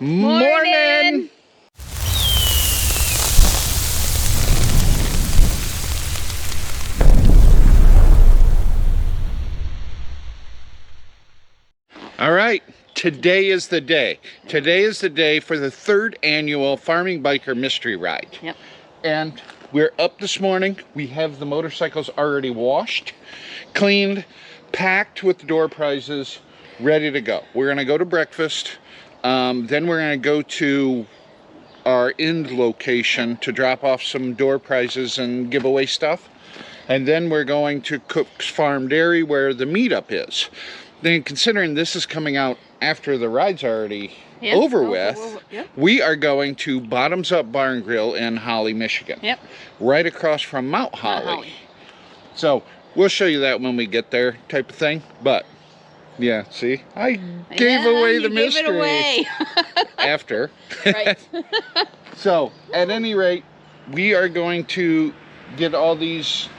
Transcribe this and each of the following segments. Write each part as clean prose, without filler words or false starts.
Morning! All right, today is the day. Today is the day for the third annual Farming Biker Mystery Ride. Yep. And we're up this morning. We have the motorcycles already washed, cleaned, packed with the door prizes, ready to go. We're gonna go to breakfast. Then we're gonna go to our end location to drop off some door prizes and give away stuff. And then we're going to Cook's Farm Dairy where the meetup is. Then considering this is coming out after the ride's already over with, we are going to Bottoms Up Bar and Grill in Holly, Michigan. Yep. Right across from Mount Holly. So we'll show you that when we get there type of thing. But yeah, see, I gave away the mystery. Gave it away. After. Right. So at any rate, we are going to get all these,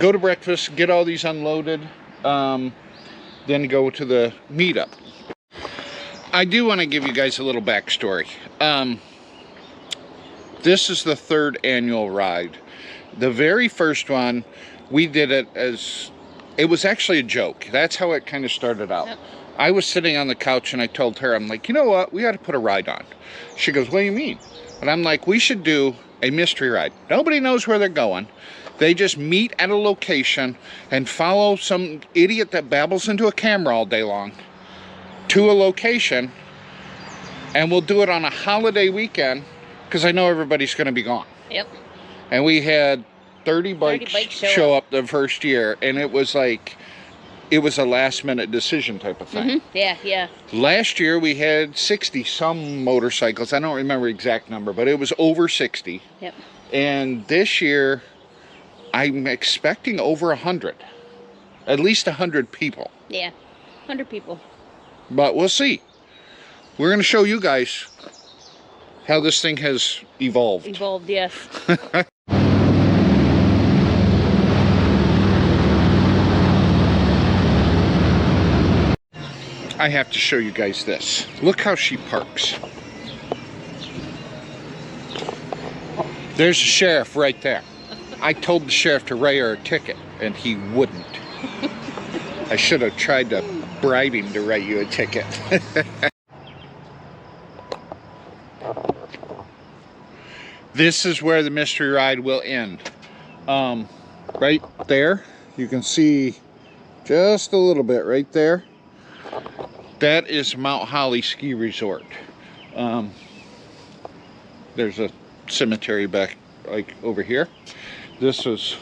go to breakfast, get all these unloaded, then go to the meetup. I do want to give you guys a little backstory. This is the third annual ride. The very first one, we did it as, it was actually a joke. That's how it kind of started out. Yep. I was sitting on the couch and I told her, I'm like, you know what, we got to put a ride on. She goes, what do you mean? And I'm like, we should do a mystery ride. Nobody knows where they're going. They just meet at a location and follow some idiot that babbles into a camera all day long to a location, and we'll do it on a holiday weekend because I know everybody's going to be gone. Yep. And we had 30 bikes show up the first year, and it was like, it was a last minute decision type of thing. Yeah. Last year we had 60 some motorcycles. I don't remember the exact number, but it was over 60. Yep. And this year I'm expecting over 100. At least 100 people. Yeah, 100 people. But we'll see. We're going to show you guys how this thing has evolved. Evolved, yes. I have to show you guys this. Look how she parks. There's the sheriff right there. I told the sheriff to write her a ticket, and he wouldn't. I should have tried to bribe him to write you a ticket. This is where the mystery ride will end. Right there, you can see just a little bit right there. That is Mount Holly Ski Resort. There's a cemetery back, like over here. This is,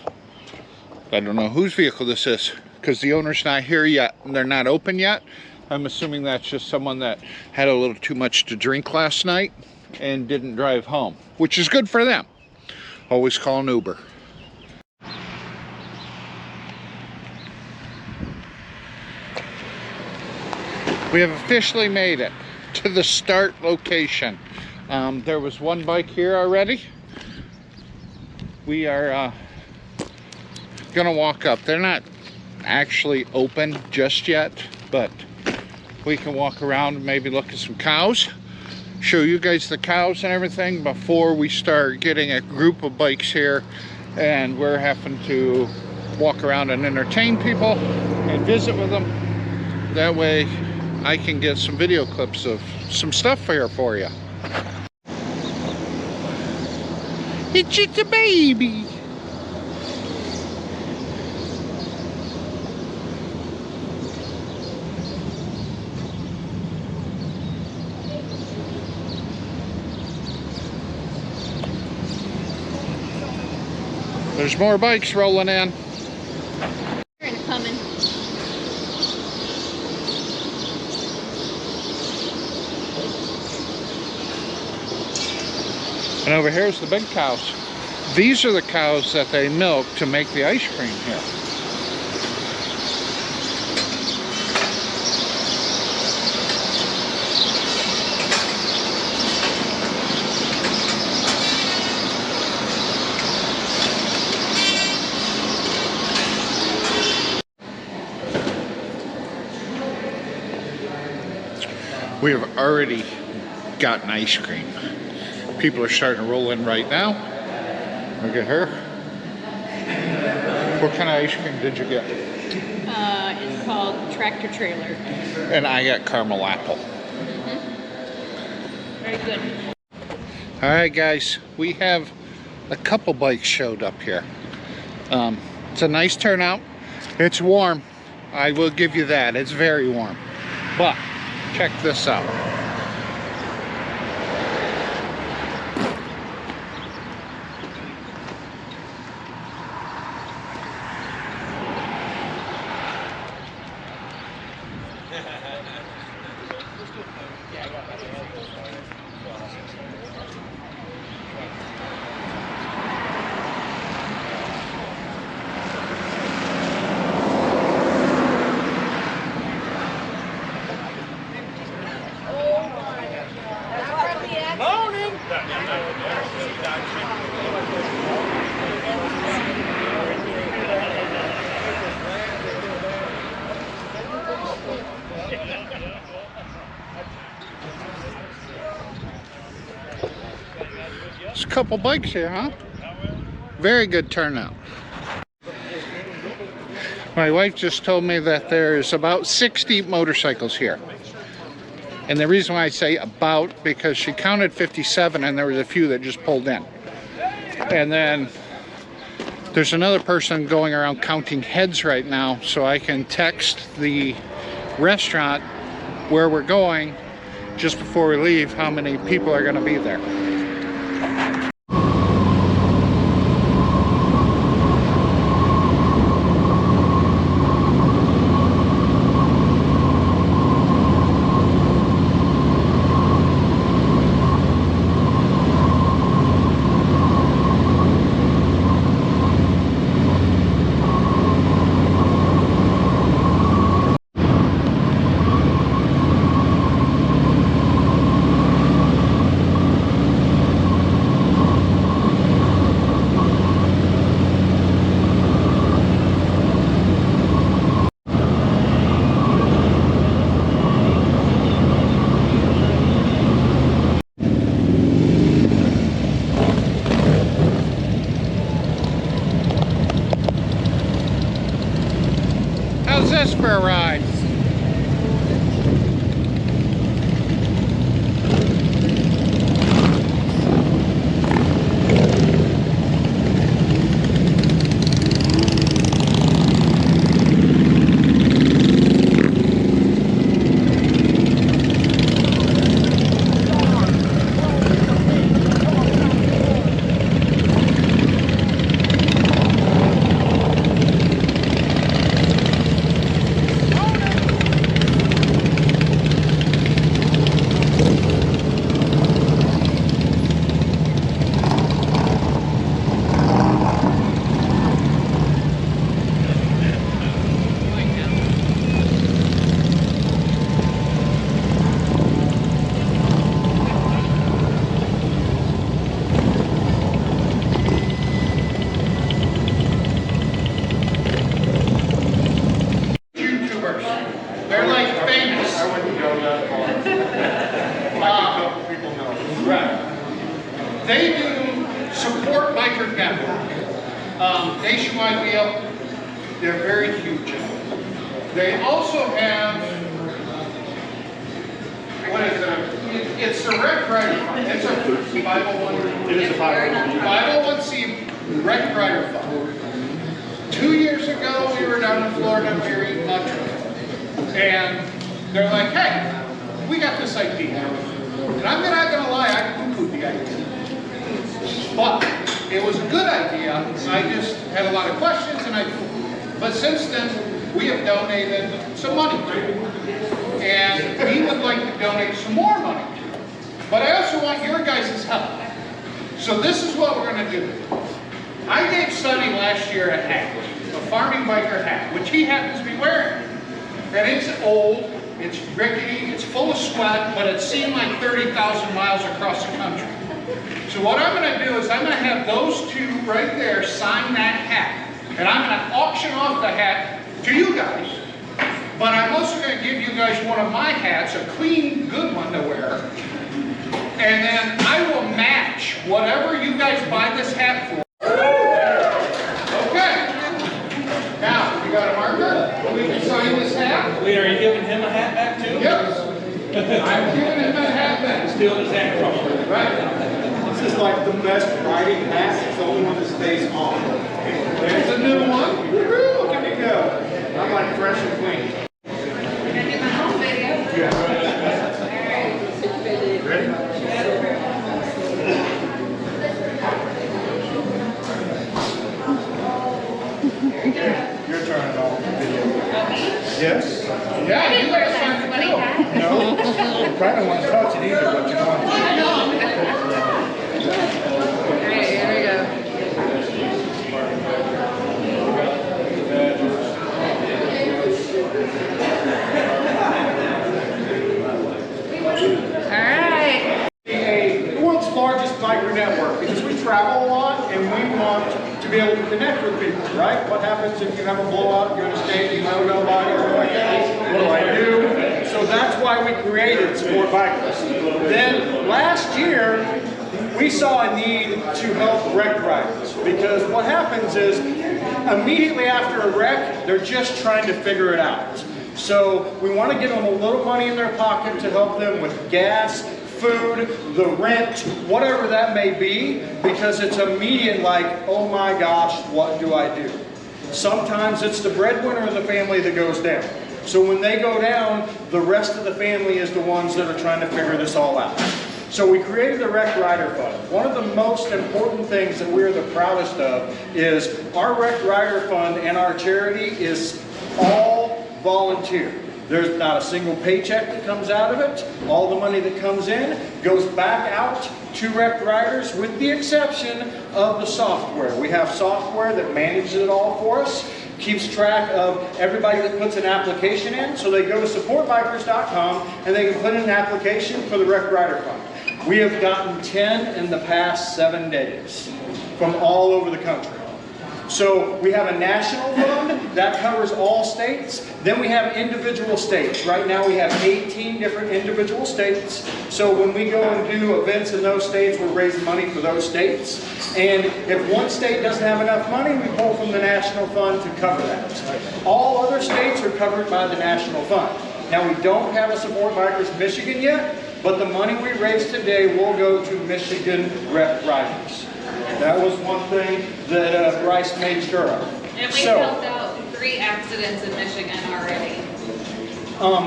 I don't know whose vehicle this is, because the owner's not here yet, and they're not open yet. I'm assuming that's just someone that had a little too much to drink last night and didn't drive home, which is good for them. Always call an Uber. We have officially made it to the start location. There was one bike here already. We are gonna walk up. They're not actually open just yet, but we can walk around and maybe look at some cows, show you guys the cows and everything before we start getting a group of bikes here, and we're having to walk around and entertain people and visit with them. That way I can get some video clips of some stuff here for you. It's just a baby. There's more bikes rolling in. They're coming. And over here's the big cows. These are the cows that they milk to make the ice cream here. We have already gotten ice cream. People are starting to roll in right now. Look at her. What kind of ice cream did you get? It's called Tractor Trailer. And I got caramel apple. Very good. All right, guys, we have a couple bikes showed up here. It's a nice turnout. It's warm. I will give you that. It's very warm. But check this out. There's a couple bikes here, huh? Very good turnout. My wife just told me that there's about 60 motorcycles here. And the reason why I say about, because she counted 57 and there was a few that just pulled in. And then there's another person going around counting heads right now, so I can text the restaurant where we're going just before we leave how many people are going to be there. How's this for a ride? They do support biker network. Nationwide wheel, they're very huge. They also have, what is it? It's the Rec Rider Fund. It's a 501. It is a 501c Rec Rider Fund. 2 years ago, we were down in Florida and we were eating lunch. And they're like, hey, we got this idea. And I'm not going to lie, I poo-pooed the idea. But it was a good idea. I just had a lot of questions, but since then, we have donated some money to it. And we would like to donate some more money to it. But I also want your guys' help. So this is what we're going to do. I gave Sonny last year a hat, a farming biker hat, which he happens to be wearing. And it's old, it's rickety, it's full of sweat, but it's seen like 30,000 miles across the country. So what I'm going to do is I'm going to have those two right there sign that hat. And I'm going to auction off the hat to you guys. But I'm also going to give you guys one of my hats, a clean, good one to wear. And then I will match whatever you guys buy this hat for. Okay. Now, you got a marker? We can sign this hat. Wait, are you giving him a hat back too? Yes. I'm giving him a hat back. Stealing his hat from him. Right. This is like the best riding hat. It's the only one that stays on. There's a new one. Woohoo! Look at me go. I'm like fresh and clean. Ready? Your turn at all. Yes? Yeah, you gotta sign it too. No? You kind of want to touch it either, but you want to. Alright, here we go. Alright. The world's largest biker network because we travel a lot and we want to be able to connect with people, right? What happens if you have a blowout, you're in a state, you know nobody, or like, what do I do? So that's why we created Support Bikers. Then last year, we saw a need to help wreck riders because what happens is immediately after a wreck, they're just trying to figure it out. So we want to give them a little money in their pocket to help them with gas, food, the rent, whatever that may be, because it's immediate like, oh my gosh, what do I do? Sometimes it's the breadwinner of the family that goes down. So when they go down, the rest of the family is the ones that are trying to figure this all out. So we created the Wreck Rider Fund. One of the most important things that we're the proudest of is our Wreck Rider Fund and our charity is all volunteer. There's not a single paycheck that comes out of it. All the money that comes in goes back out to wrecked riders with the exception of the software. We have software that manages it all for us, keeps track of everybody that puts an application in. So they go to supportbikers.com and they can put in an application for the Wrecked Rider Fund. We have gotten 10 in the past 7 days from all over the country. So we have a national fund that covers all states. Then we have individual states. Right now we have 18 different individual states. So when we go and do events in those states, we're raising money for those states. And if one state doesn't have enough money, we pull from the national fund to cover that. All other states are covered by the national fund. Now we don't have a Support Bikers Michigan yet, but the money we raise today will go to Michigan wrecked riders. That was one thing that Bryce made sure of. And we've helped out 3 accidents in Michigan already.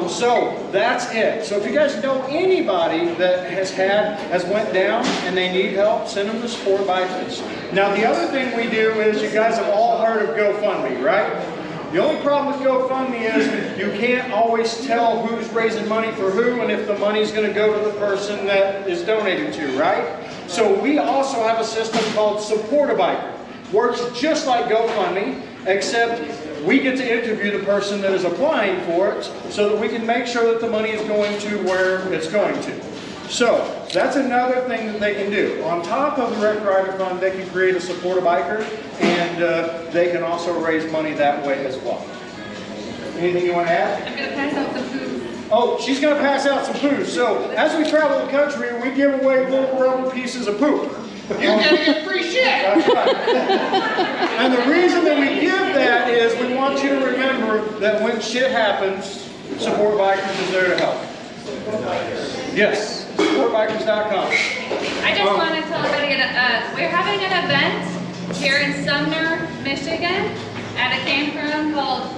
So that's it. So if you guys know anybody that has went down and they need help, send them to Support Bikers. Now the other thing we do is you guys have all heard of GoFundMe, right? The only problem with GoFundMe is you can't always tell who's raising money for who and if the money's going to go to the person that is donating to, right? So we also have a system called Support a Biker. Works just like GoFundMe, except we get to interview the person that is applying for it so that we can make sure that the money is going to where it's going to. So that's another thing that they can do. On top of the Wrecked Rider Fund, they can create a Support a Biker, and they can also raise money that way as well. Anything you want to add? I'm going to pass out some food. Oh, she's going to pass out some food. So as we travel the country, we give away little rubber pieces of poop. You're gonna get free shit! That's right. And the reason that we give that is we want you to remember that when shit happens, Support Bikers is there to help. Yes, supportbikers.com. I just want to tell everybody, we're having an event here in Sumner, Michigan at a campground called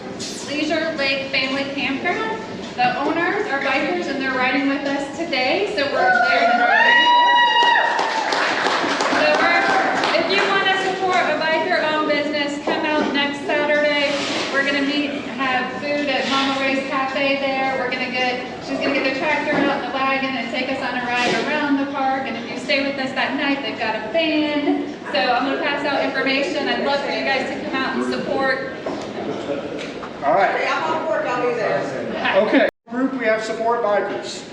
Leisure Lake Family Campground. The owners are bikers and they're riding with us today, so we're there to if you want to support a biker-owned business, come out next Saturday. We're going to have food at Mama Ray's Cafe there. She's going to get the tractor out in the wagon and take us on a ride around the park. And if you stay with us that night, they've got a band. So I'm going to pass out information. I'd love for you guys to come out and support. All right. Okay, I'm on board, I'll be there. Okay. Group, we have Support Bikers.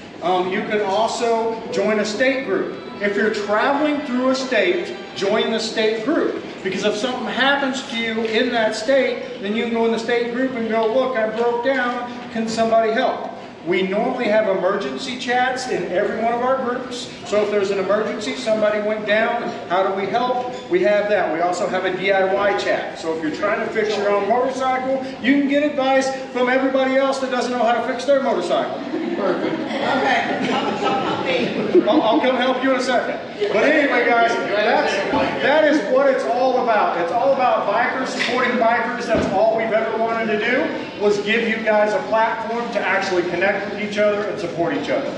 You can also join a state group. If you're traveling through a state, join the state group. Because if something happens to you in that state, then you can go in the state group and go, look, I broke down, can somebody help? We normally have emergency chats in every one of our groups. So if there's an emergency, somebody went down, how do we help? We have that. We also have a DIY chat. So if you're trying to fix your own motorcycle, you can get advice from everybody else that doesn't know how to fix their motorcycle. Perfect. Okay, I'll come help you in a second. But anyway, guys, that is what it's all about. It's all about bikers supporting bikers. That's all we've ever wanted to do, was give you guys a platform to actually connect with each other and support each other.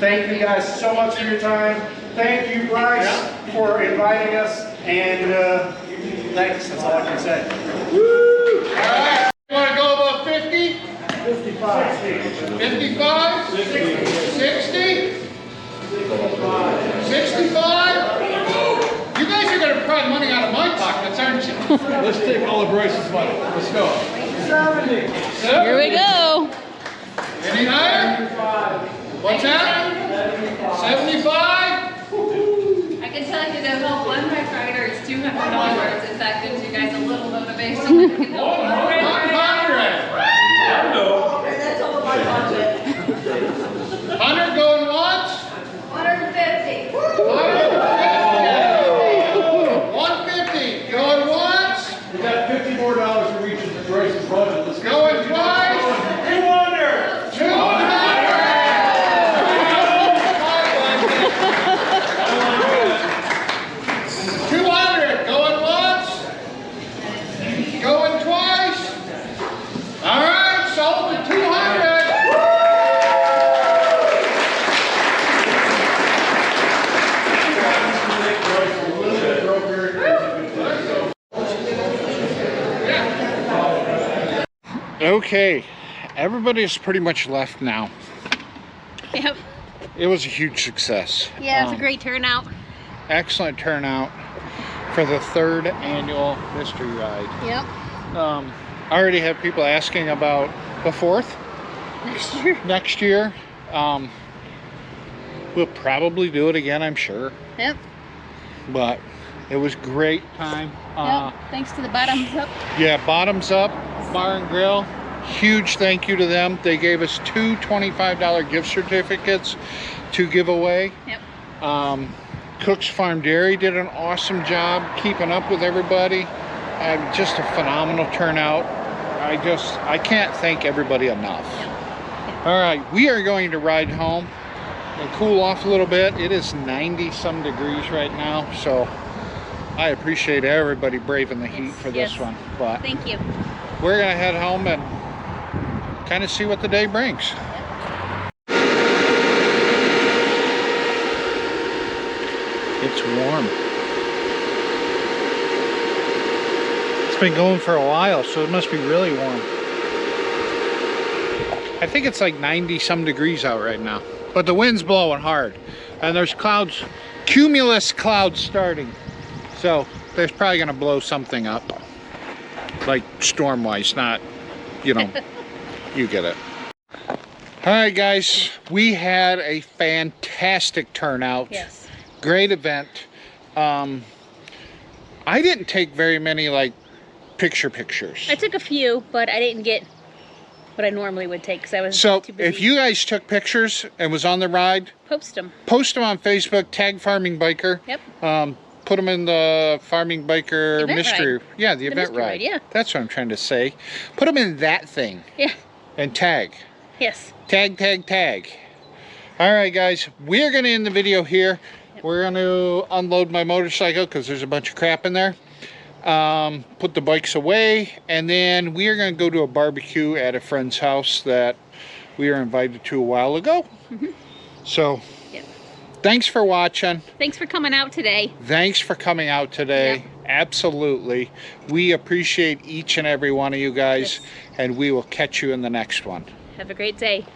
Thank you guys so much for your time. Thank you, Bryce, for inviting us. And thanks. That's all I can say. Woo! All right. You want to go above 50? 55. 55? 60? 65? You guys are going to pry money out of my pockets, aren't you? Let's take all of Bryce's money. Let's go. 70. Here we go. Any higher? What's that? 75? I can tell you that help one bike rider is $200 if that gives you guys a little motivation. You can help one bike rider. 100 going once? 150. 150 going once? We got $50 more for reaching Bryce's budget. Let's go. Going twice? 200! 200! 200 going once? Going twice? All right, sold to 200. Okay, everybody's pretty much left now. Yep. It was a huge success. Yeah, it was a great turnout. Excellent turnout for the 3rd annual mystery ride. Yep. I already have people asking about the 4th Next year. next year. We'll probably do it again, I'm sure. Yep. But it was great time. Yep. Thanks to the bottoms up. Yeah, Bottoms Up Bar and Grill. Huge thank you to them. They gave us 2 $25 gift certificates to give away. Yep. Cook's Farm Dairy did an awesome job keeping up with everybody. Just a phenomenal turnout. I can't thank everybody enough. All right, we are going to ride home and cool off a little bit. It is 90 some degrees right now, so I appreciate everybody braving the heat for this one. But Thank you. we're gonna head home and kind of see what the day brings. It's warm. It's been going for a while, so it must be really warm. I think it's like 90 some degrees out right now, but the wind's blowing hard and there's clouds, cumulus clouds starting. So there's probably gonna blow something up, like storm-wise, not, you know, you get it. All right, guys, we had a fantastic turnout. Yes. Great event. I didn't take very many like pictures. I took a few, but I didn't get what I normally would take because I was So too busy. if you guys took pictures and was on the ride, Post them. post them on Facebook, tag Farming Biker. Yep. Put them in the Farming Biker Event mystery. ride. Yeah, the event mystery ride. ride, yeah. That's what I'm trying to say. Put them in that thing Yeah. and tag. Yes. Tag, tag, tag. All right, guys, we're going to end the video here. We're going to unload my motorcycle because there's a bunch of crap in there. Put the bikes away, and then we are going to go to a barbecue at a friend's house that we were invited to a while ago. So, Yep. thanks for watching. Thanks for coming out today. Thanks for coming out today. Yep. Absolutely. We appreciate each and every one of you guys, Yes. and we will catch you in the next one. Have a great day.